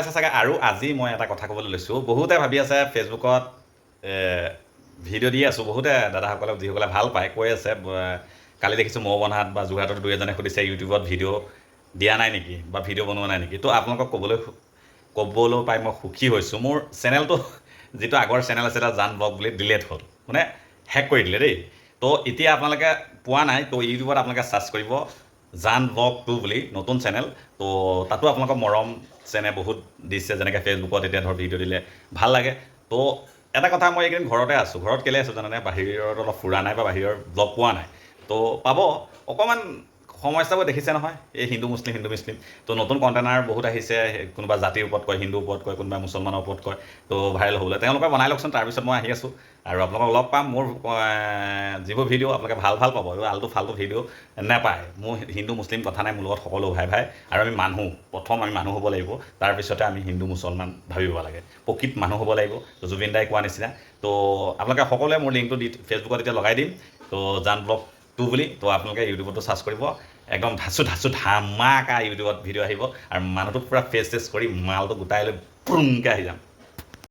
আছে চাগে। আৰু আজি মই এটা কথা ক'বলৈ লৈছোঁ, বহুতে ভাবি আছে ফেচবুকত ভিডিঅ' দি আছোঁ, বহুতে দাদাসকলে যিসকলে ভাল পায় কৈ আছে, কালি দেখিছোঁ মৌ বনহাট বা যোৰহাটৰ দুই এজনে সুধিছে ইউটিউবত ভিডিঅ' দিয়া নাই নেকি বা ভিডিঅ' বনোৱা নাই নেকি। তো আপোনালোকক ক'বলৈ পাই মই সুখী হৈছোঁ। মোৰ চেনেলটো যিটো আগৰ চেনেল আছিলে জান ব্লগ বুলি ডিলেট হ'ল, মানে হেক কৰি দিলে দেই। তো এতিয়া আপোনালোকে পোৱা নাই, তো ইউটিউবত আপোনালোকে ছাৰ্চ কৰিব জান ব্লগ 2 বুলি, নতুন চেনেল। তো তাতো আপোনালোকৰ মৰম চেনে বহুত দিছে, যেনেকৈ ফেচবুকত এতিয়া ধৰ ভিডিঅ' দিলে ভাল লাগে। তো এটা কথা, মই এইকেইদিন ঘৰতে আছোঁ। ঘৰত কেলৈ আছোঁ জানানে? বাহিৰত অলপ ফুৰা নাই বা বাহিৰৰ ব্লগ পোৱা নাই। তো পাব অকণমান সমস্যাবোৰ দেখিছে নহয়, এই হিন্দু মুছলিম তো নতুন কণ্টেনাৰ বহুত আহিছে, কোনোবা জাতিৰ ওপৰত কয়, হিন্দুৰ ওপৰত কয়, কোনোবা মুছলমানৰ ওপৰত কয়। তো ভাইৰেল হ'বলৈ তেওঁলোকে বনাই লওকচোন, তাৰপিছত মই আহি আছোঁ আৰু আপোনালোকক লগ পাম। মোৰ যিবোৰ ভিডিঅ' আপোনালোকে ভাল পাব, এইবোৰ আল্টু ফাল্টু ভিডিঅ' নাপায়। মোৰ হিন্দু মুছলিম কথা নাই, মোৰ লগত সকলো ভাই। আৰু আমি মানুহ, প্ৰথম আমি মানুহ হ'ব লাগিব, তাৰপিছতে আমি হিন্দু মুছলমান ভাবিব লাগে, প্ৰকৃত মানুহ হ'ব লাগিব। তো জুবিন দাই কোৱা নিচিনা। তো আপোনালোকে সকলোৱে মোৰ লিংকটো ফেচবুকত এতিয়া লগাই দিম, তো জান ব্লগ 2 বুলি। তো আপোনালোকে ইউটিউবতো ছাৰ্চ কৰিব, একদম ধাচু ধামাকা ইউটিউবত ভিডিঅ' আহিব। আৰু মানুহটোক পূৰা ফেচ কৰি মালটো গোটাই লৈ পুৰুংকৈ আহি যাম।